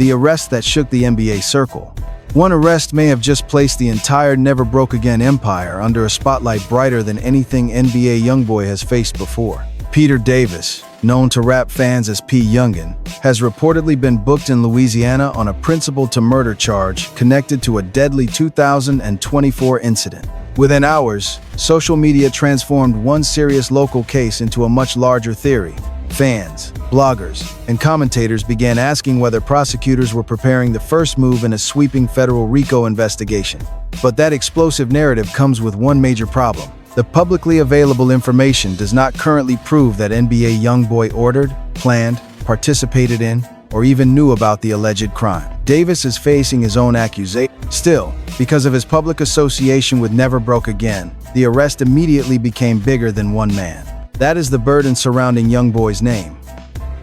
the arrest that shook the NBA circle. One arrest may have just placed the entire Never Broke Again empire under a spotlight brighter than anything NBA YoungBoy has faced before. Peter Davis, known to rap fans as P. Yungin, has reportedly been booked in Louisiana on a principal-to-murder charge connected to a deadly 2024 incident. Within hours, social media transformed one serious local case into a much larger theory. Fans, bloggers, and commentators began asking whether prosecutors were preparing the first move in a sweeping federal RICO investigation. But that explosive narrative comes with one major problem. The publicly available information does not currently prove that NBA YoungBoy ordered, planned, participated in, or even knew about the alleged crime. Davis is facing his own accusation. Still, because of his public association with Never Broke Again, the arrest immediately became bigger than one man. That is the burden surrounding YoungBoy's name.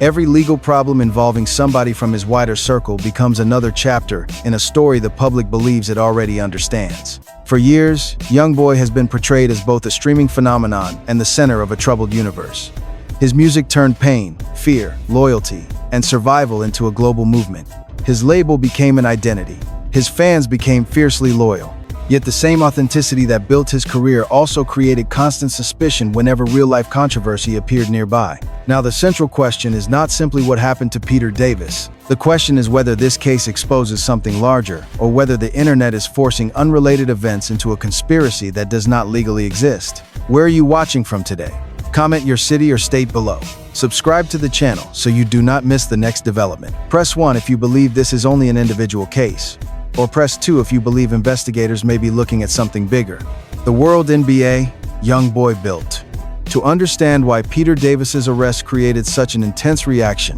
Every legal problem involving somebody from his wider circle becomes another chapter in a story the public believes it already understands. For years, YoungBoy has been portrayed as both a streaming phenomenon and the center of a troubled universe. His music turned pain, fear, loyalty, and survival into a global movement. His label became an identity. His fans became fiercely loyal. Yet the same authenticity that built his career also created constant suspicion whenever real-life controversy appeared nearby. Now, the central question is not simply what happened to Peter Davis. The question is whether this case exposes something larger, or whether the internet is forcing unrelated events into a conspiracy that does not legally exist. Where are you watching from today? Comment your city or state below. Subscribe to the channel so you do not miss the next development. Press 1 if you believe this is only an individual case, or press 2 if you believe investigators may be looking at something bigger. The world NBA YoungBoy built. To understand why Peter Davis's arrest created such an intense reaction,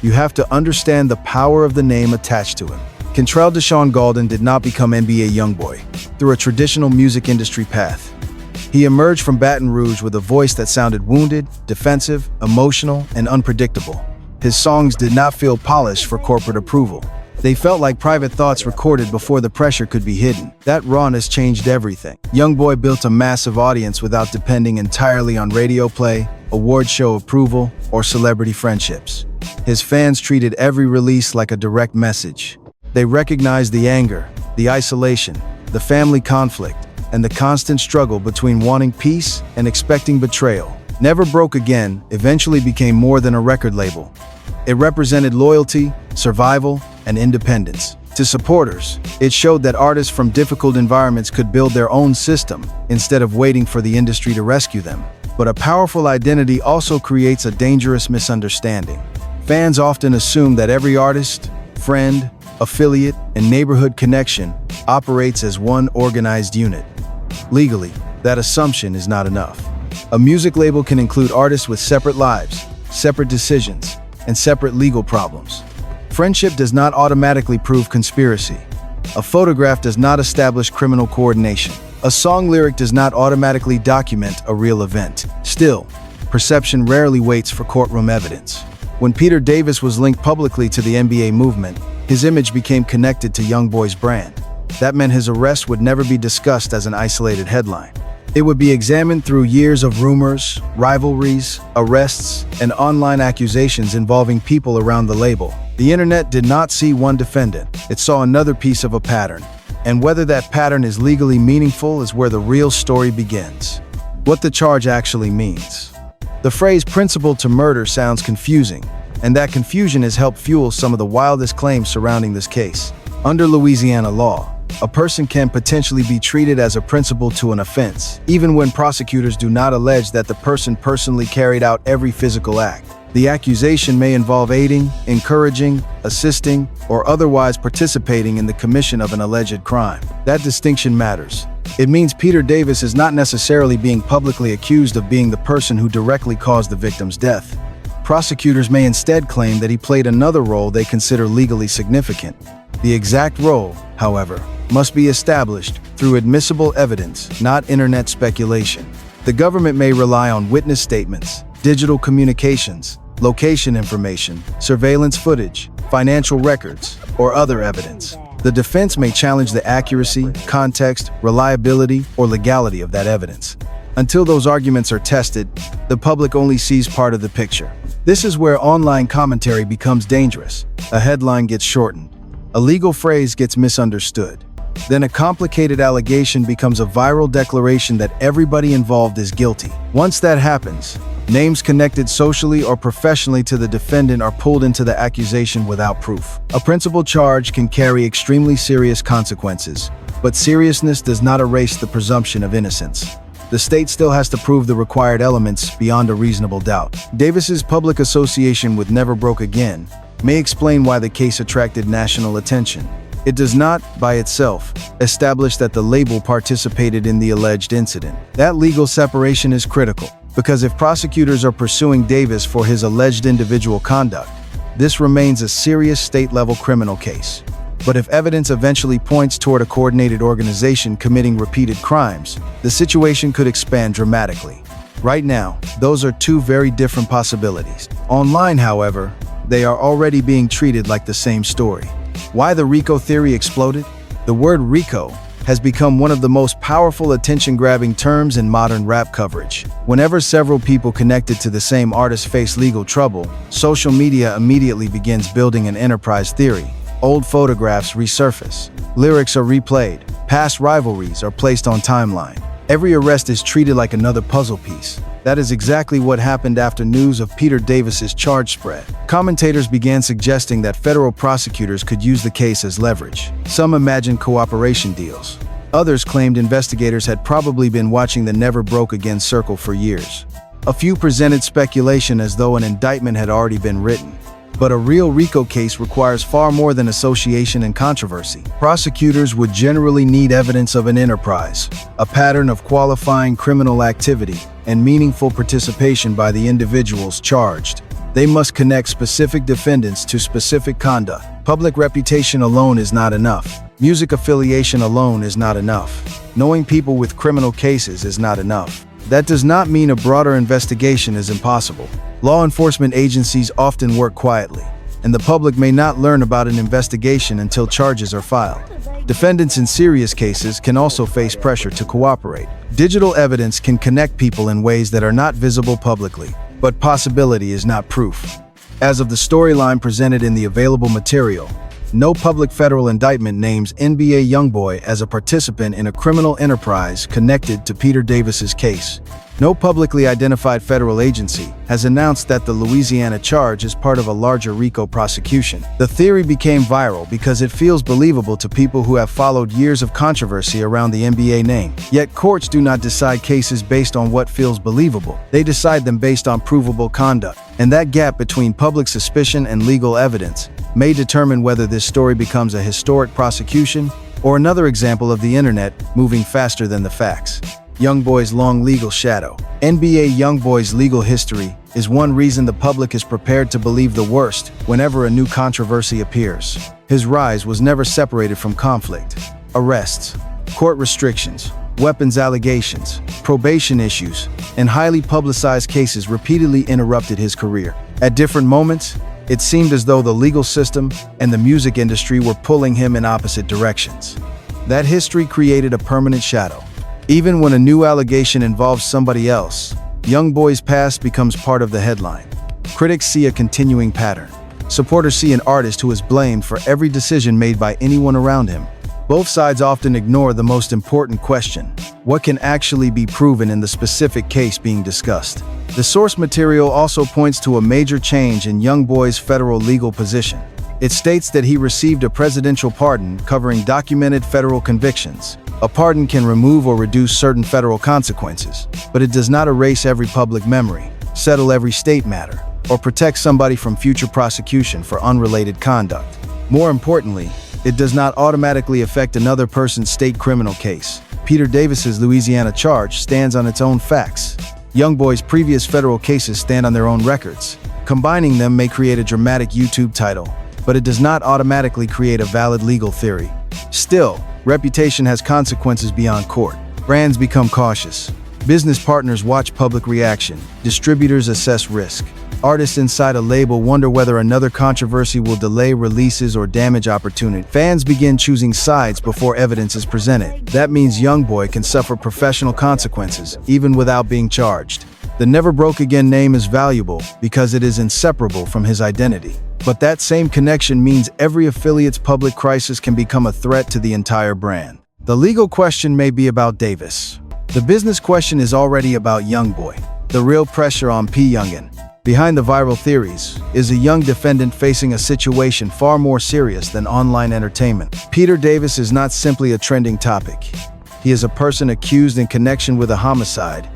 you have to understand the power of the name attached to him. Kentrell Deshaun Gaulden did not become NBA YoungBoy through a traditional music industry path. He emerged from Baton Rouge with a voice that sounded wounded, defensive, emotional, and unpredictable. His songs did not feel polished for corporate approval. They felt like private thoughts recorded before the pressure could be hidden. That rawness changed everything. YoungBoy built a massive audience without depending entirely on radio play, award show approval, or celebrity friendships. His fans treated every release like a direct message. They recognized the anger, the isolation, the family conflict, and the constant struggle between wanting peace and expecting betrayal. Never Broke Again eventually became more than a record label. It represented loyalty, survival, and independence. To supporters, it showed that artists from difficult environments could build their own system instead of waiting for the industry to rescue them. But a powerful identity also creates a dangerous misunderstanding. Fans often assume that every artist, friend, affiliate, and neighborhood connection operates as one organized unit. Legally, that assumption is not enough. A music label can include artists with separate lives, separate decisions, and separate legal problems. Friendship does not automatically prove conspiracy. A photograph does not establish criminal coordination. A song lyric does not automatically document a real event. Still, perception rarely waits for courtroom evidence. When Peter Davis was linked publicly to the NBA movement, his image became connected to YoungBoy's brand. That meant his arrest would never be discussed as an isolated headline. It would be examined through years of rumors, rivalries, arrests, and online accusations involving people around the label. The internet did not see one defendant, it saw another piece of a pattern. And whether that pattern is legally meaningful is where the real story begins. What the charge actually means. The phrase principal to murder sounds confusing, and that confusion has helped fuel some of the wildest claims surrounding this case. Under Louisiana law, a person can potentially be treated as a principal to an offense, even when prosecutors do not allege that the person personally carried out every physical act. The accusation may involve aiding, encouraging, assisting, or otherwise participating in the commission of an alleged crime. That distinction matters. It means Peter Davis is not necessarily being publicly accused of being the person who directly caused the victim's death. Prosecutors may instead claim that he played another role they consider legally significant. The exact role, however, must be established through admissible evidence, not internet speculation. The government may rely on witness statements, digital communications, location information, surveillance footage, financial records, or other evidence. The defense may challenge the accuracy, context, reliability, or legality of that evidence. Until those arguments are tested, the public only sees part of the picture. This is where online commentary becomes dangerous. A headline gets shortened. A legal phrase gets misunderstood. Then a complicated allegation becomes a viral declaration that everybody involved is guilty. Once that happens, names connected socially or professionally to the defendant are pulled into the accusation without proof. A principal charge can carry extremely serious consequences, but seriousness does not erase the presumption of innocence. The state still has to prove the required elements beyond a reasonable doubt. Davis's public association with Never Broke Again may explain why the case attracted national attention. It does not, by itself, establish that the label participated in the alleged incident. That legal separation is critical, because if prosecutors are pursuing Davis for his alleged individual conduct, this remains a serious state-level criminal case. But if evidence eventually points toward a coordinated organization committing repeated crimes, the situation could expand dramatically. Right now, those are two very different possibilities. Online, however, they are already being treated like the same story. Why the RICO theory exploded? The word RICO has become one of the most powerful attention-grabbing terms in modern rap coverage. Whenever several people connected to the same artist face legal trouble, social media immediately begins building an enterprise theory. Old photographs resurface, lyrics are replayed, past rivalries are placed on timeline. Every arrest is treated like another puzzle piece. That is exactly what happened after news of Peter Davis's charge spread. Commentators began suggesting that federal prosecutors could use the case as leverage. Some imagined cooperation deals. Others claimed investigators had probably been watching the Never Broke Again circle for years. A few presented speculation as though an indictment had already been written. But a real RICO case requires far more than association and controversy. Prosecutors would generally need evidence of an enterprise, a pattern of qualifying criminal activity, and meaningful participation by the individuals charged. They must connect specific defendants to specific conduct. Public reputation alone is not enough. Music affiliation alone is not enough. Knowing people with criminal cases is not enough. That does not mean a broader investigation is impossible. Law enforcement agencies often work quietly, and the public may not learn about an investigation until charges are filed. Defendants in serious cases can also face pressure to cooperate. Digital evidence can connect people in ways that are not visible publicly, but possibility is not proof. As of the storyline presented in the available material, no public federal indictment names NBA YoungBoy as a participant in a criminal enterprise connected to Peter Davis's case. No publicly identified federal agency has announced that the Louisiana charge is part of a larger RICO prosecution. The theory became viral because it feels believable to people who have followed years of controversy around the NBA name. Yet courts do not decide cases based on what feels believable. They decide them based on provable conduct. And that gap between public suspicion and legal evidence may determine whether this story becomes a historic prosecution or another example of the internet moving faster than the facts. YoungBoy's long legal shadow. NBA YoungBoy's legal history is one reason the public is prepared to believe the worst whenever a new controversy appears. His rise was never separated from conflict. Arrests, court restrictions, weapons allegations, probation issues, and highly publicized cases repeatedly interrupted his career. At different moments, it seemed as though the legal system and the music industry were pulling him in opposite directions. That history created a permanent shadow. Even when a new allegation involves somebody else, YoungBoy's past becomes part of the headline. Critics see a continuing pattern. Supporters see an artist who is blamed for every decision made by anyone around him. Both sides often ignore the most important question: what can actually be proven in the specific case being discussed? The source material also points to a major change in YoungBoy's federal legal position. It states that he received a presidential pardon covering documented federal convictions. A pardon can remove or reduce certain federal consequences, but it does not erase every public memory, settle every state matter, or protect somebody from future prosecution for unrelated conduct. More importantly, it does not automatically affect another person's state criminal case. Peter Davis's Louisiana charge stands on its own facts. YoungBoy's previous federal cases stand on their own records. Combining them may create a dramatic YouTube title, but it does not automatically create a valid legal theory. Still, reputation has consequences beyond court. Brands become cautious. Business partners watch public reaction. Distributors assess risk. Artists inside a label wonder whether another controversy will delay releases or damage opportunity. Fans begin choosing sides before evidence is presented. That means YoungBoy can suffer professional consequences, even without being charged. The Never Broke Again name is valuable because it is inseparable from his identity. But that same connection means every affiliate's public crisis can become a threat to the entire brand. The legal question may be about Davis. The business question is already about YoungBoy. The real pressure on Yungin. Behind the viral theories is a young defendant facing a situation far more serious than online entertainment. Peter Davis is not simply a trending topic. He is a person accused in connection with a homicide,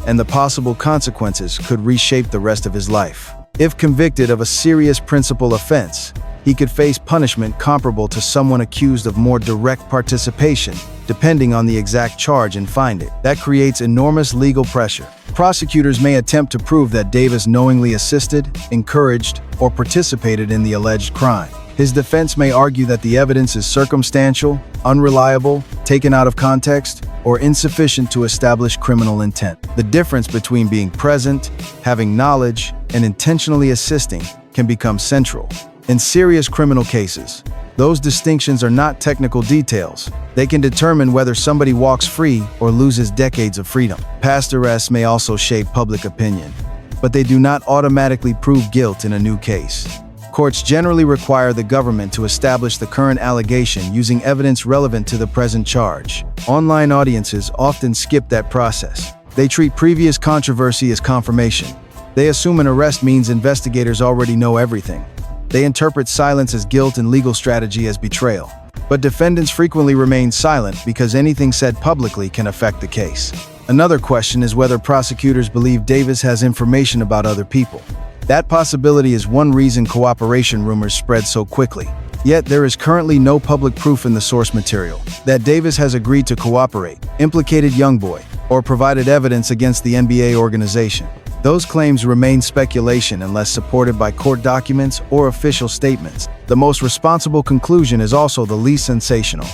and the possible consequences could reshape the rest of his life. If convicted of a serious principal offense, he could face punishment comparable to someone accused of more direct participation, depending on the exact charge and finding. That creates enormous legal pressure. Prosecutors may attempt to prove that Davis knowingly assisted, encouraged, or participated in the alleged crime. His defense may argue that the evidence is circumstantial, unreliable, taken out of context, or insufficient to establish criminal intent. The difference between being present, having knowledge, and intentionally assisting can become central. In serious criminal cases, those distinctions are not technical details. They can determine whether somebody walks free or loses decades of freedom. Past arrests may also shape public opinion, but they do not automatically prove guilt in a new case. Courts generally require the government to establish the current allegation using evidence relevant to the present charge. Online audiences often skip that process. They treat previous controversy as confirmation. They assume an arrest means investigators already know everything. They interpret silence as guilt and legal strategy as betrayal. But defendants frequently remain silent because anything said publicly can affect the case. Another question is whether prosecutors believe Davis has information about other people. That possibility is one reason cooperation rumors spread so quickly. Yet there is currently no public proof in the source material that Davis has agreed to cooperate, implicated YoungBoy, or provided evidence against the NBA organization. Those claims remain speculation unless supported by court documents or official statements. The most responsible conclusion is also the least sensational.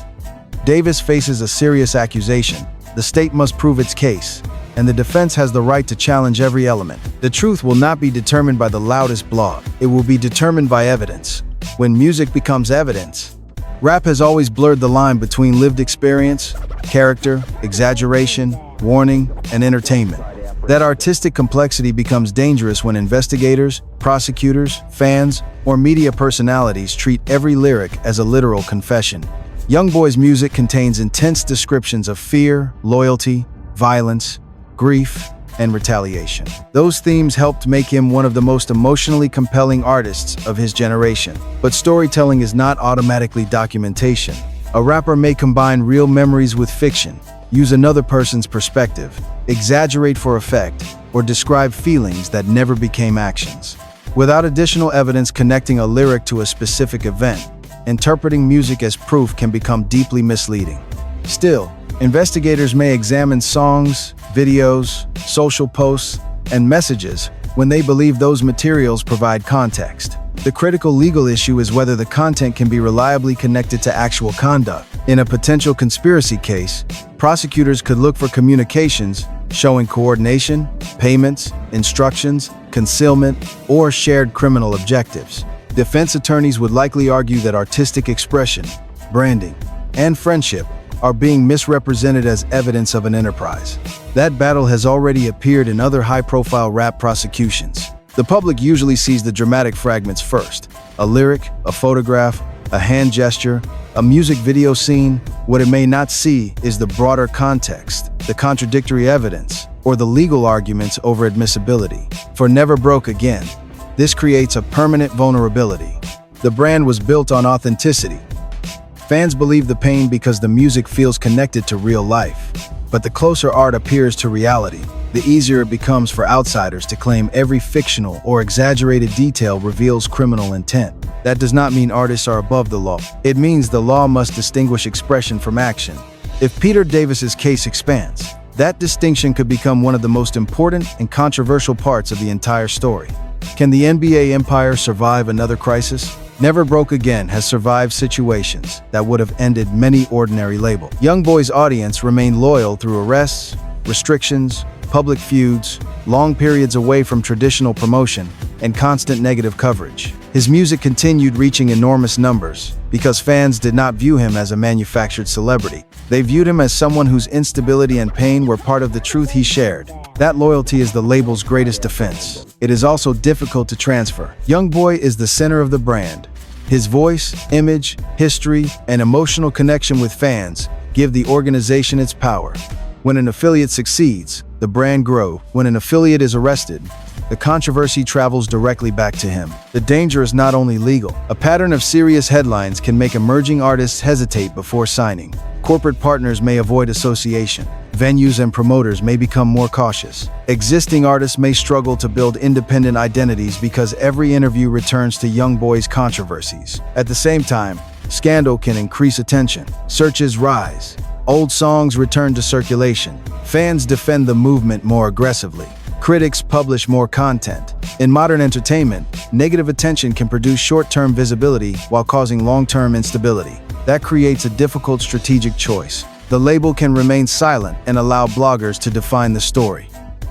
Davis faces a serious accusation. The state must prove its case, and the defense has the right to challenge every element. The truth will not be determined by the loudest blog. It will be determined by evidence. When music becomes evidence, rap has always blurred the line between lived experience, character, exaggeration, warning, and entertainment. That artistic complexity becomes dangerous when investigators, prosecutors, fans, or media personalities treat every lyric as a literal confession. YoungBoy's music contains intense descriptions of fear, loyalty, violence, grief, and retaliation. Those themes helped make him one of the most emotionally compelling artists of his generation. But storytelling is not automatically documentation. A rapper may combine real memories with fiction, use another person's perspective, exaggerate for effect, or describe feelings that never became actions. Without additional evidence connecting a lyric to a specific event, interpreting music as proof can become deeply misleading. Still, investigators may examine songs, videos, social posts, and messages when they believe those materials provide context. The critical legal issue is whether the content can be reliably connected to actual conduct. In a potential conspiracy case, prosecutors could look for communications showing coordination, payments, instructions, concealment, or shared criminal objectives. Defense attorneys would likely argue that artistic expression, branding, and friendship are being misrepresented as evidence of an enterprise. That battle has already appeared in other high-profile rap prosecutions. The public usually sees the dramatic fragments first: a lyric, a photograph, a hand gesture, a music video scene. What it may not see is the broader context, the contradictory evidence, or the legal arguments over admissibility. For Never Broke Again, this creates a permanent vulnerability. The brand was built on authenticity. Fans believe the pain because the music feels connected to real life. But the closer art appears to reality, the easier it becomes for outsiders to claim every fictional or exaggerated detail reveals criminal intent. That does not mean artists are above the law. It means the law must distinguish expression from action. If Peter Davis's case expands, that distinction could become one of the most important and controversial parts of the entire story. Can the NBA empire survive another crisis? Never Broke Again has survived situations that would have ended many ordinary labels. YoungBoy's audience remained loyal through arrests, restrictions, public feuds, long periods away from traditional promotion, and constant negative coverage. His music continued reaching enormous numbers because fans did not view him as a manufactured celebrity. They viewed him as someone whose instability and pain were part of the truth he shared. That loyalty is the label's greatest defense. It is also difficult to transfer. YoungBoy is the center of the brand. His voice, image, history, and emotional connection with fans give the organization its power. When an affiliate succeeds, the brand grows. When an affiliate is arrested, the controversy travels directly back to him. The danger is not only legal. A pattern of serious headlines can make emerging artists hesitate before signing. Corporate partners may avoid association. Venues and promoters may become more cautious. Existing artists may struggle to build independent identities because every interview returns to YoungBoy's controversies. At the same time, scandal can increase attention. Searches rise. Old songs return to circulation. Fans defend the movement more aggressively. Critics publish more content. In modern entertainment, negative attention can produce short-term visibility while causing long-term instability. That creates a difficult strategic choice. The label can remain silent and allow bloggers to define the story.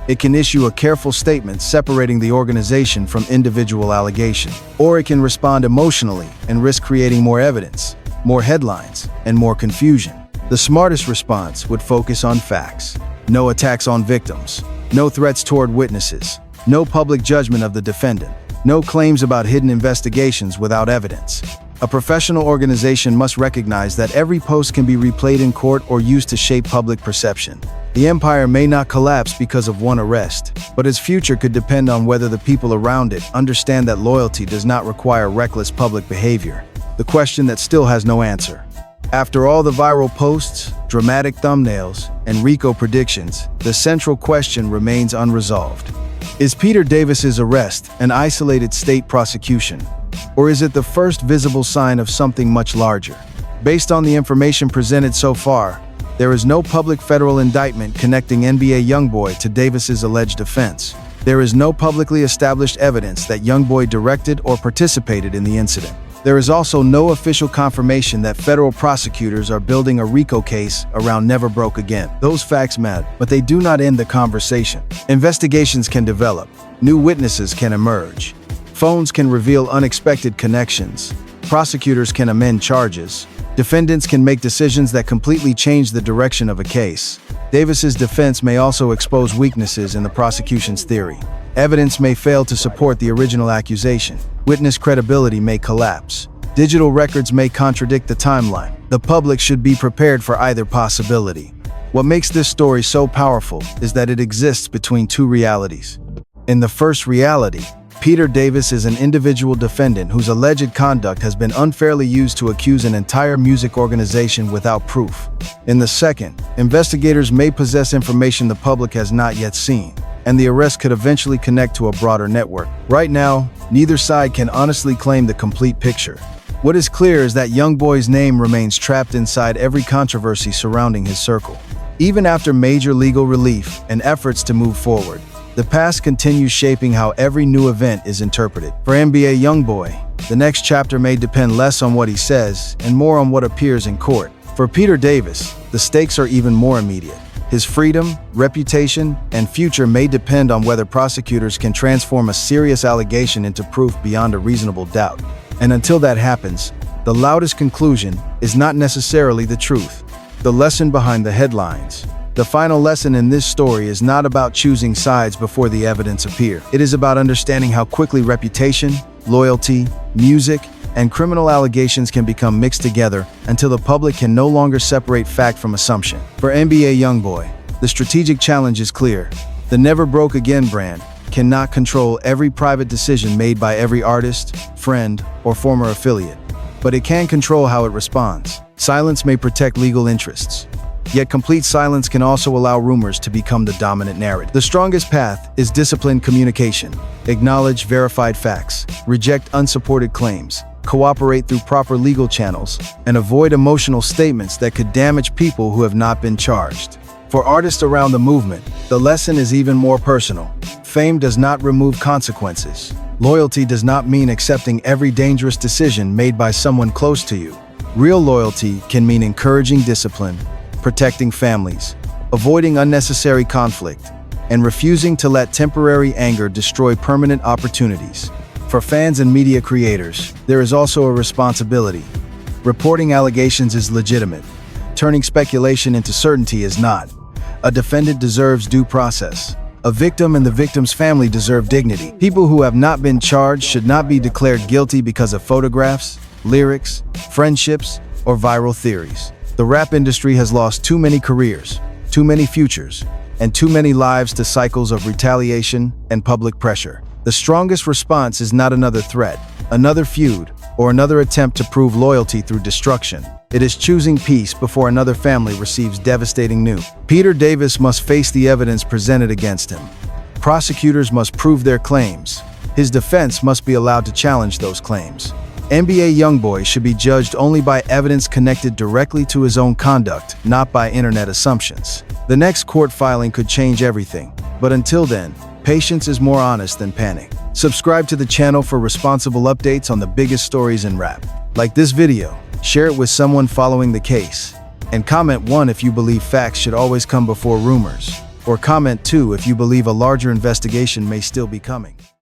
It can issue a careful statement separating the organization from individual allegation. Or it can respond emotionally and risk creating more evidence, more headlines, and more confusion. The smartest response would focus on facts. No attacks on victims. No threats toward witnesses. No public judgment of the defendant. No claims about hidden investigations without evidence. A professional organization must recognize that every post can be replayed in court or used to shape public perception. The empire may not collapse because of one arrest, but its future could depend on whether the people around it understand that loyalty does not require reckless public behavior. The question that still has no answer. After all the viral posts, dramatic thumbnails, and RICO predictions, the central question remains unresolved. Is Peter Davis's arrest an isolated state prosecution? Or is it the first visible sign of something much larger? Based on the information presented so far, there is no public federal indictment connecting NBA YoungBoy to Davis's alleged offense. There is no publicly established evidence that YoungBoy directed or participated in the incident. There is also no official confirmation that federal prosecutors are building a RICO case around Never Broke Again. Those facts matter, but they do not end the conversation. Investigations can develop. New witnesses can emerge. Phones can reveal unexpected connections. Prosecutors can amend charges. Defendants can make decisions that completely change the direction of a case. Davis's defense may also expose weaknesses in the prosecution's theory. Evidence may fail to support the original accusation. Witness credibility may collapse. Digital records may contradict the timeline. The public should be prepared for either possibility. What makes this story so powerful is that it exists between two realities. In the first reality, Peter Davis is an individual defendant whose alleged conduct has been unfairly used to accuse an entire music organization without proof. In the second, investigators may possess information the public has not yet seen, and the arrest could eventually connect to a broader network. Right now, neither side can honestly claim the complete picture. What is clear is that YoungBoy's name remains trapped inside every controversy surrounding his circle. Even after major legal relief and efforts to move forward, the past continues shaping how every new event is interpreted. For NBA YoungBoy, the next chapter may depend less on what he says and more on what appears in court. For Peter Davis, the stakes are even more immediate. His freedom, reputation, and future may depend on whether prosecutors can transform a serious allegation into proof beyond a reasonable doubt. And until that happens, the loudest conclusion is not necessarily the truth. The lesson behind the headlines. The final lesson in this story is not about choosing sides before the evidence appears. It is about understanding how quickly reputation, loyalty, music, and criminal allegations can become mixed together until the public can no longer separate fact from assumption. For NBA YoungBoy, the strategic challenge is clear. The Never Broke Again brand cannot control every private decision made by every artist, friend, or former affiliate, but it can control how it responds. Silence may protect legal interests. Yet complete silence can also allow rumors to become the dominant narrative. The strongest path is disciplined communication. Acknowledge verified facts, reject unsupported claims, cooperate through proper legal channels, and avoid emotional statements that could damage people who have not been charged. For artists around the movement, the lesson is even more personal. Fame does not remove consequences. Loyalty does not mean accepting every dangerous decision made by someone close to you. Real loyalty can mean encouraging discipline, protecting families, avoiding unnecessary conflict, and refusing to let temporary anger destroy permanent opportunities. For fans and media creators, there is also a responsibility. Reporting allegations is legitimate. Turning speculation into certainty is not. A defendant deserves due process. A victim and the victim's family deserve dignity. People who have not been charged should not be declared guilty because of photographs, lyrics, friendships, or viral theories. The rap industry has lost too many careers, too many futures, and too many lives to cycles of retaliation and public pressure. The strongest response is not another threat, another feud, or another attempt to prove loyalty through destruction. It is choosing peace before another family receives devastating news. Peter Davis must face the evidence presented against him. Prosecutors must prove their claims. His defense must be allowed to challenge those claims. NBA YoungBoy should be judged only by evidence connected directly to his own conduct, not by internet assumptions. The next court filing could change everything, but until then, patience is more honest than panic. Subscribe to the channel for responsible updates on the biggest stories in rap. Like this video, share it with someone following the case, and comment 1 if you believe facts should always come before rumors, or comment 2 if you believe a larger investigation may still be coming.